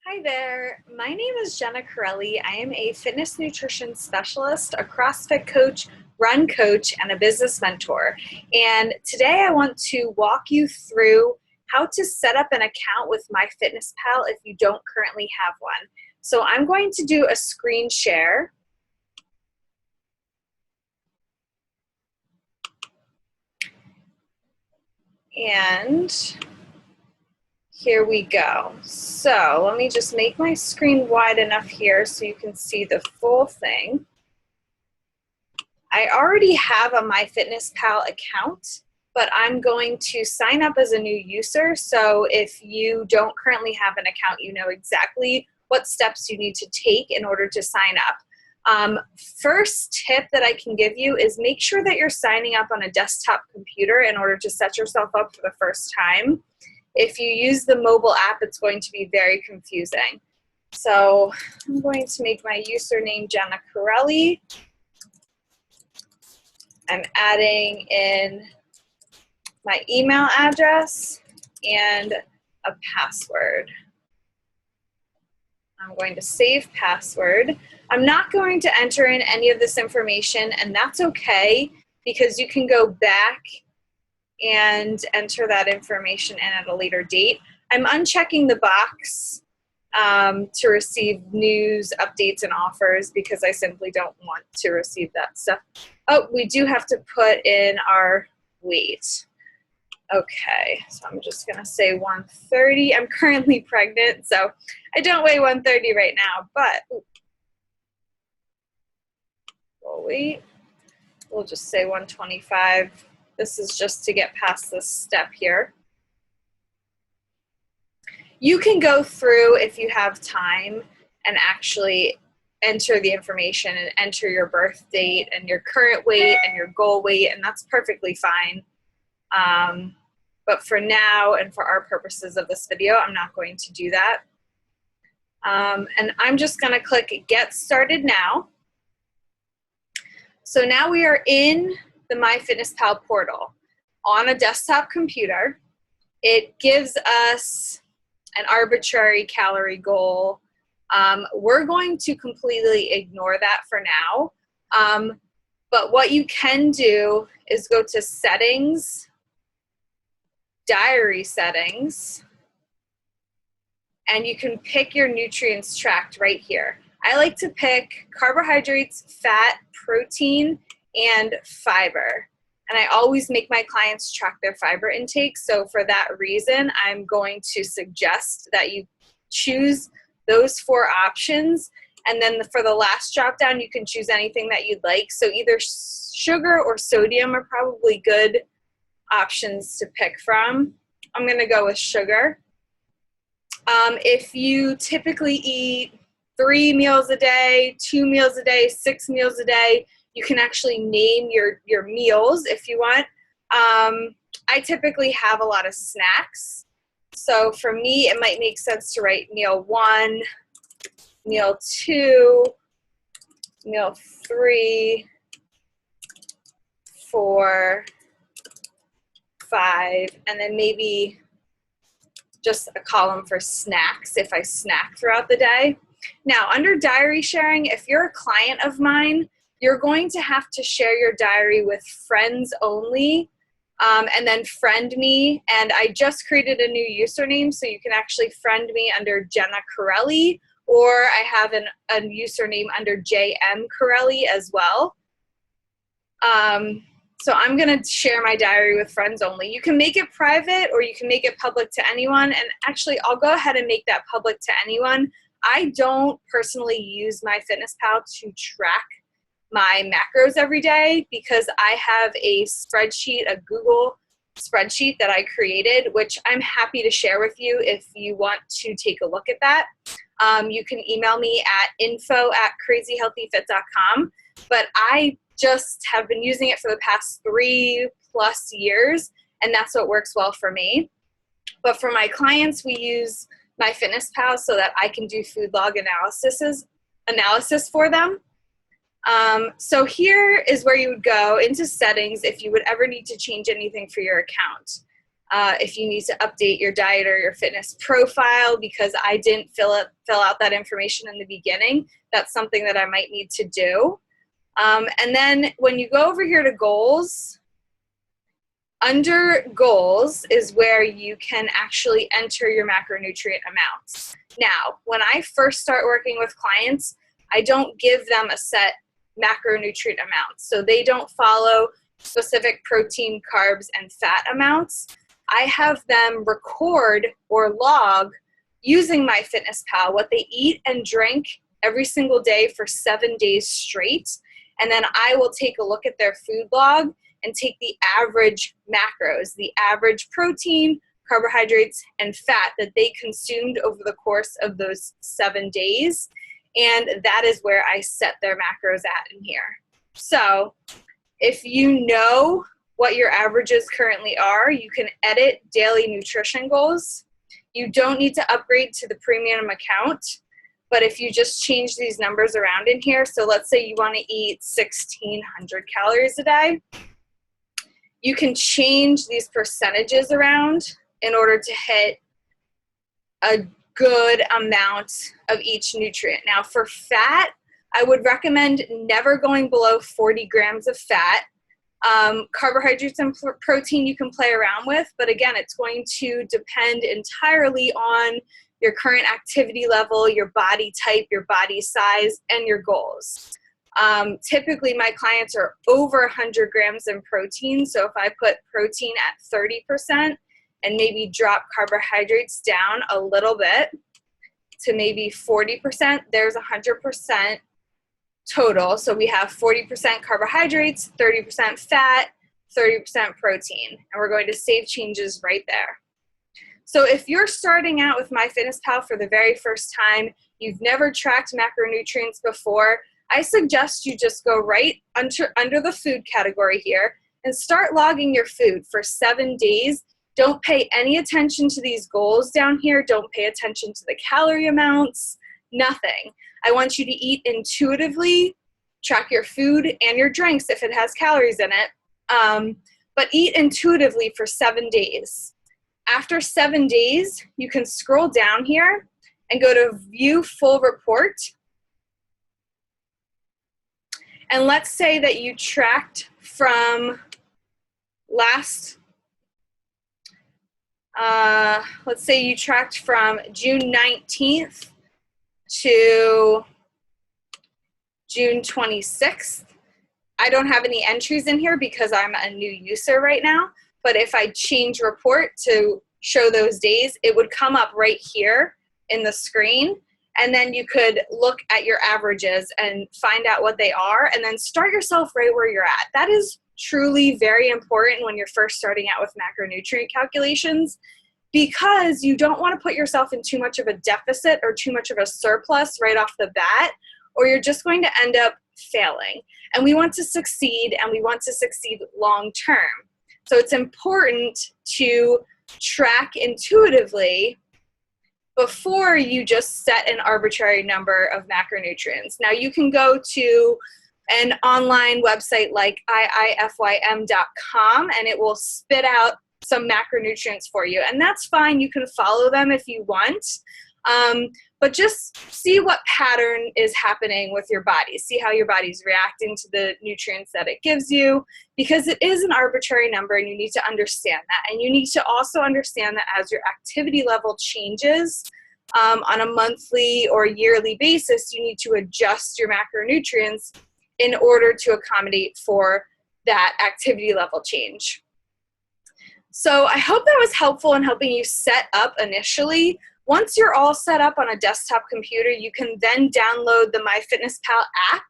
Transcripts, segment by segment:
Hi there, my name is Jenna Corelli. I am a fitness nutrition specialist, a CrossFit coach, run coach, and a business mentor. And today I want to walk you through how to set up an account with MyFitnessPal if you don't currently have one. So I'm going to do a screen share. And here we go. So let me just make my screen wide enough here so you can see the full thing. I already have a MyFitnessPal account, but I'm going to sign up as a new user. So if you don't currently have an account, you know exactly what steps you need to take in order to sign up. First tip that I can give you is make sure that you're signing up on a desktop computer in order to set yourself up for the first time. If you use the mobile app, it's going to be very confusing. So I'm going to make my username Jenna Corelli. I'm adding in my email address and a password. I'm going to save password. I'm not going to enter in any of this information, and that's okay because you can go back and enter that information in at a later date. I'm unchecking the box to receive news, updates, and offers because I simply don't want to receive that stuff. Oh, we do have to put in our weight. Okay, so I'm just gonna say 130. I'm currently pregnant, so I don't weigh 130 right now, but we'll just say 125. This is just to get past this step here. You can go through if you have time and actually enter the information and enter your birth date and your current weight and your goal weight, and that's perfectly fine. But for now and for our purposes of this video, I'm not going to do that. And I'm just gonna click Get Started Now. So now we are in the MyFitnessPal portal on a desktop computer. It gives us an arbitrary calorie goal. We're going to completely ignore that for now. But what you can do is go to Settings, Diary Settings, and you can pick your nutrients tracked right here. I like to pick carbohydrates, fat, protein, and fiber. And I always make my clients track their fiber intake. So for that reason, I'm going to suggest that you choose those 4 options. And then for the last drop down, you can choose anything that you'd like. So either sugar or sodium are probably good options to pick from. I'm gonna go with sugar. If you typically eat 3 meals a day, 2 meals a day, 6 meals a day, you can actually name your meals if you want. I typically have a lot of snacks. So for me, it might make sense to write meal 1, meal 2, meal 3, 4, 5, and then maybe just a column for snacks if I snack throughout the day. Now, under diary sharing, if you're a client of mine, you're going to have to share your diary with friends only, and then friend me. And I just created a new username, so you can actually friend me under Jenna Corelli, or I have a username under JM Corelli as well. So I'm gonna share my diary with friends only. You can make it private or you can make it public to anyone. And actually, I'll go ahead and make that public to anyone. I don't personally use MyFitnessPal to track my macros every day because I have a spreadsheet, a Google spreadsheet that I created, which I'm happy to share with you if you want to take a look at that. You can email me at info@crazyhealthyfit.com, but I just have been using it for the past 3+ years, and that's what works well for me. But for my clients, we use MyFitnessPal so that I can do food log analysis for them. So here is where you would go into settings if you would ever need to change anything for your account. if you need to update your diet or your fitness profile because I didn't fill out that information in the beginning, that's something that I might need to do. And then when you go over here to goals, under goals is where you can actually enter your macronutrient amounts. Now, when I first start working with clients, I don't give them a set macronutrient amount. So they don't follow specific protein, carbs, and fat amounts. I have them record or log using MyFitnessPal what they eat and drink every single day for 7 days straight. And then I will take a look at their food log and take the average macros, the average protein, carbohydrates, and fat that they consumed over the course of those 7 days. And that is where I set their macros at in here. So if you know what your averages currently are, you can edit daily nutrition goals. You don't need to upgrade to the premium account, but if you just change these numbers around in here, so let's say you want to eat 1,600 calories a day, you can change these percentages around in order to hit a good amount of each nutrient. Now for fat, I would recommend never going below 40 grams of fat. Carbohydrates and protein you can play around with, but again, it's going to depend entirely on your current activity level, your body type, your body size, and your goals. Typically, my clients are over 100 grams in protein, so if I put protein at 30% and maybe drop carbohydrates down a little bit to maybe 40%, there's 100% total. So we have 40% carbohydrates, 30% fat, 30% protein, and we're going to save changes right there. So if you're starting out with MyFitnessPal for the very first time, you've never tracked macronutrients before, I suggest you just go right under the food category here and start logging your food for 7 days. Don't pay any attention to these goals down here. Don't pay attention to the calorie amounts, nothing. I want you to eat intuitively, track your food and your drinks if it has calories in it, but eat intuitively for 7 days. After 7 days, you can scroll down here and go to View Full Report. And let's say that you tracked from let's say you tracked from June 19th to June 26th. I don't have any entries in here because I'm a new user right now, but if I change report to show those days, it would come up right here in the screen, and then you could look at your averages and find out what they are, and then start yourself right where you're at. That is truly very important when you're first starting out with macronutrient calculations, because you don't want to put yourself in too much of a deficit or too much of a surplus right off the bat, or you're just going to end up failing. And we want to succeed, and we want to succeed long term. So it's important to track intuitively before you just set an arbitrary number of macronutrients. Now you can go to an online website like iifym.com and it will spit out some macronutrients for you, and that's fine. You can follow them if you want, but just see what pattern is happening with your body. See how your body's reacting to the nutrients that it gives you, because it is an arbitrary number and you need to understand that. And you need to also understand that as your activity level changes on a monthly or yearly basis, you need to adjust your macronutrients in order to accommodate for that activity level change. So I hope that was helpful in helping you set up initially. Once you're all set up on a desktop computer, you can then download the MyFitnessPal app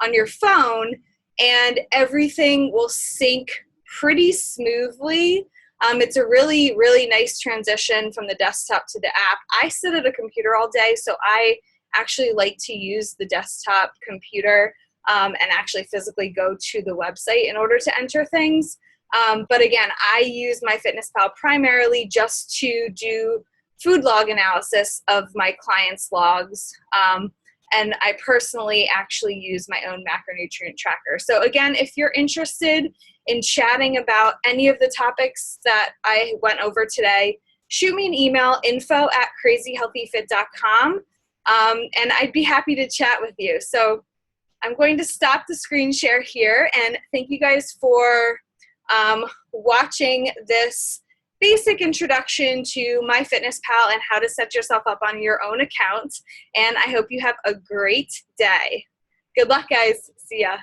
on your phone, and everything will sync pretty smoothly. It's a really, really nice transition from the desktop to the app. I sit at a computer all day, so I actually like to use the desktop computer and actually physically go to the website in order to enter things. But again, I use MyFitnessPal primarily just to do food log analysis of my clients' logs, And I personally actually use my own macronutrient tracker. So again, if you're interested in chatting about any of the topics that I went over today, shoot me an email, info@crazyhealthyfit.com, and I'd be happy to chat with you. So I'm going to stop the screen share here, and thank you guys for watching this basic introduction to MyFitnessPal and how to set yourself up on your own account. And I hope you have a great day. Good luck, guys. See ya.